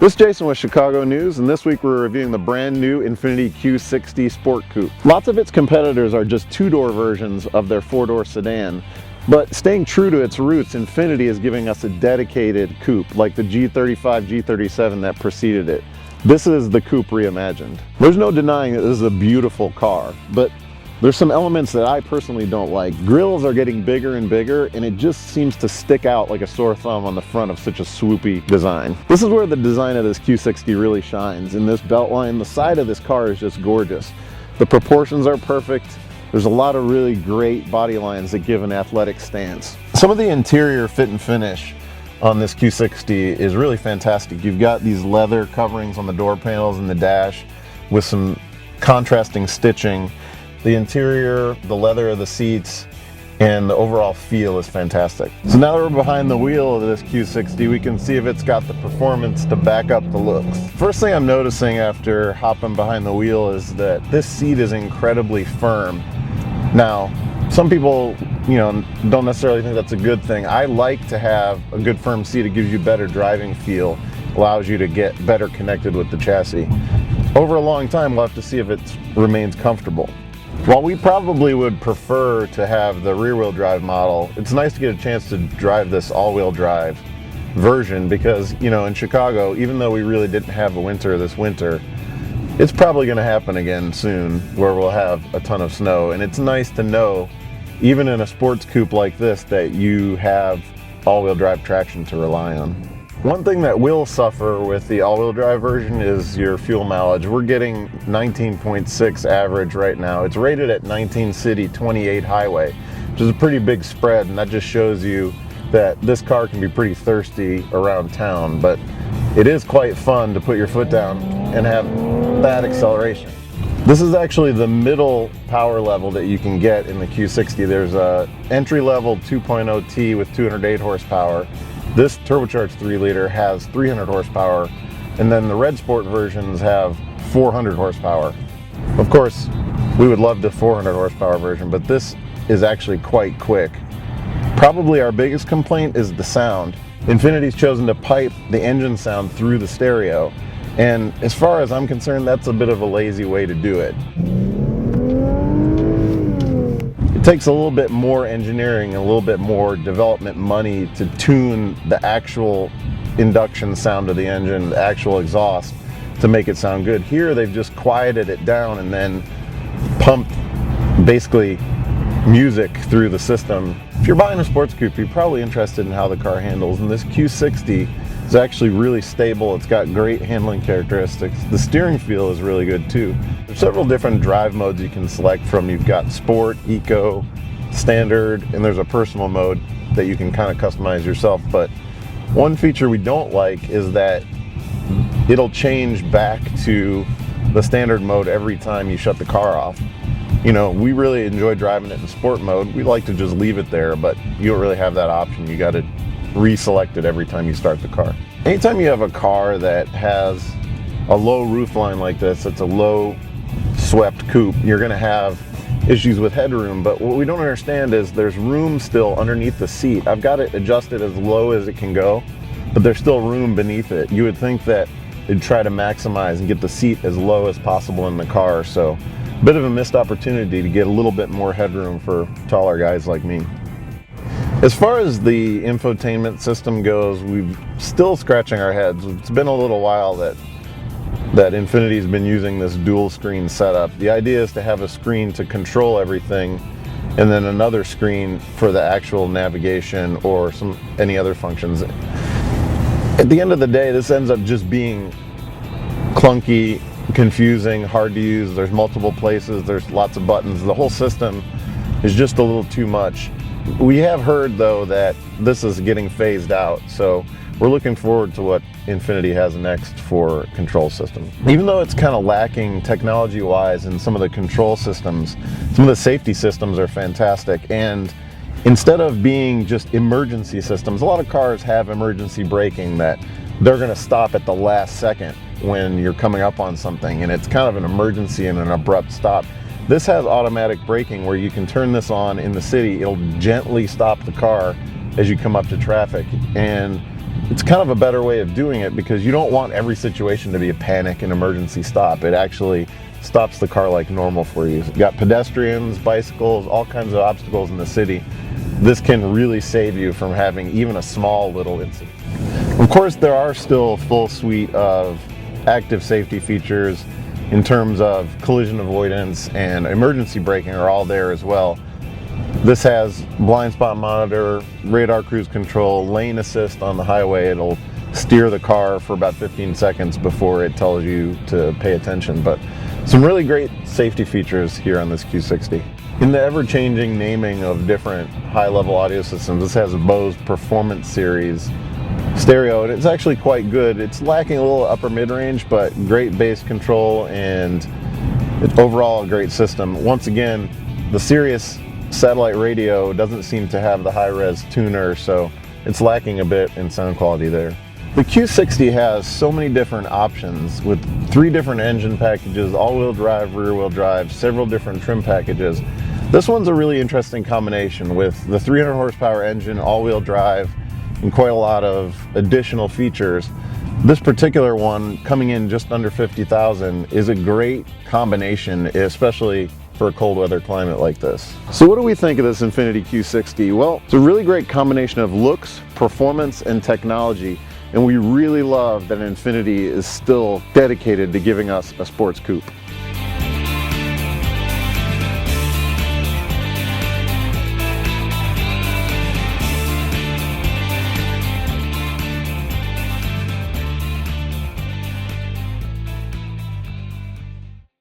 This is Jason with Chicago News, and this week we're reviewing the brand new Infiniti Q60 Sport Coupe. Lots of its competitors are just two-door versions of their four-door sedan, but staying true to its roots, Infiniti is giving us a dedicated coupe like the G35, G37 that preceded it. This is the coupe reimagined. There's no denying that this is a beautiful car, but there's some elements that I personally don't like. Grills are getting bigger and bigger, and it just seems to stick out like a sore thumb on the front of such a swoopy design. This is where the design of this Q60 really shines. In this beltline, the side of this car is just gorgeous. The proportions are perfect. There's a lot of really great body lines that give an athletic stance. Some of the interior fit and finish on this Q60 is really fantastic. You've got these leather coverings on the door panels and the dash with some contrasting stitching. The interior, the leather of the seats, and the overall feel is fantastic. So now that we're behind the wheel of this Q60, we can see if it's got the performance to back up the looks. First thing I'm noticing after hopping behind the wheel is that this seat is incredibly firm. Now, some people, don't necessarily think that's a good thing. I like to have a good firm seat. It gives you better driving feel, allows you to get better connected with the chassis. Over a long time, we'll have to see if it remains comfortable. While we probably would prefer to have the rear-wheel drive model, it's nice to get a chance to drive this all-wheel drive version because, in Chicago, even though we really didn't have a winter this winter, it's probably going to happen again soon where we'll have a ton of snow. And it's nice to know, even in a sports coupe like this, that you have all-wheel drive traction to rely on. One thing that will suffer with the all-wheel drive version is your fuel mileage. We're getting 19.6 average right now. It's rated at 19 city, 28 highway, which is a pretty big spread, and that just shows you that this car can be pretty thirsty around town, but it is quite fun to put your foot down and have that acceleration. This is actually the middle power level that you can get in the Q60. There's a entry-level 2.0T with 208 horsepower. This turbocharged 3-liter has 300 horsepower, and then the Red Sport versions have 400 horsepower. Of course, we would love the 400 horsepower version, but this is actually quite quick. Probably our biggest complaint is the sound. Infiniti's chosen to pipe the engine sound through the stereo, and as far as I'm concerned, that's a bit of a lazy way to do it. It takes a little bit more engineering and a little bit more development money to tune the actual induction sound of the engine, the actual exhaust, to make it sound good. Here they've just quieted it down and then pumped basically music through the system. If you're buying a sports coupe, you're probably interested in how the car handles, and this Q60 is actually really stable. It's got great handling characteristics. The steering feel is really good too. There's several different drive modes you can select from. You've got Sport, Eco, Standard, and there's a personal mode that you can kind of customize yourself. But one feature we don't like is that it'll change back to the standard mode every time you shut the car off. We really enjoy driving it in sport mode. We like to just leave it there, but you don't really have that option. You got to reselect it every time you start the car. Anytime you have a car that has a low roof line like this, it's a low swept coupe, you're going to have issues with headroom. But what we don't understand is there's room still underneath the seat. I've got it adjusted as low as it can go, but there's still room beneath it. You would think that they'd try to maximize and get the seat as low as possible in the car. So a bit of a missed opportunity to get a little bit more headroom for taller guys like me. As far as the infotainment system goes, we're still scratching our heads. It's been a little while that Infiniti's been using this dual screen setup. The idea is to have a screen to control everything and then another screen for the actual navigation or any other functions. At the end of the day, this ends up just being clunky, confusing, hard to use. There's multiple places, there's lots of buttons. The whole system is just a little too much. We have heard, though, that this is getting phased out, so we're looking forward to what Infiniti has next for control system. Even though it's kind of lacking technology-wise in some of the control systems, some of the safety systems are fantastic, and instead of being just emergency systems, a lot of cars have emergency braking that they're going to stop at the last second when you're coming up on something, and it's kind of an emergency and an abrupt stop. This has automatic braking where you can turn this on in the city. It'll gently stop the car as you come up to traffic, and it's kind of a better way of doing it because you don't want every situation to be a panic and emergency stop. It actually stops the car like normal for you. You've got pedestrians, bicycles, all kinds of obstacles in the city. This can really save you from having even a small little incident. Of course, there are still a full suite of active safety features in terms of collision avoidance and emergency braking are all there as well. This has blind spot monitor, radar cruise control, lane assist on the highway. It'll steer the car for about 15 seconds before it tells you to pay attention. But some really great safety features here on this Q60. In the ever-changing naming of different high-level audio systems, this has a Bose Performance Series stereo, and it's actually quite good. It's lacking a little upper mid-range, but great bass control and it's overall a great system. Once again, the Sirius satellite radio doesn't seem to have the high-res tuner, so it's lacking a bit in sound quality there. The Q60 has so many different options with 3 different engine packages, all-wheel drive, rear-wheel drive, several different trim packages. This one's a really interesting combination with the 300 horsepower engine, all-wheel drive, and quite a lot of additional features. This particular one, coming in just under $50,000, is a great combination, especially for a cold weather climate like this. So what do we think of this Infiniti Q60? Well, it's a really great combination of looks, performance, and technology. And we really love that Infiniti is still dedicated to giving us a sports coupe.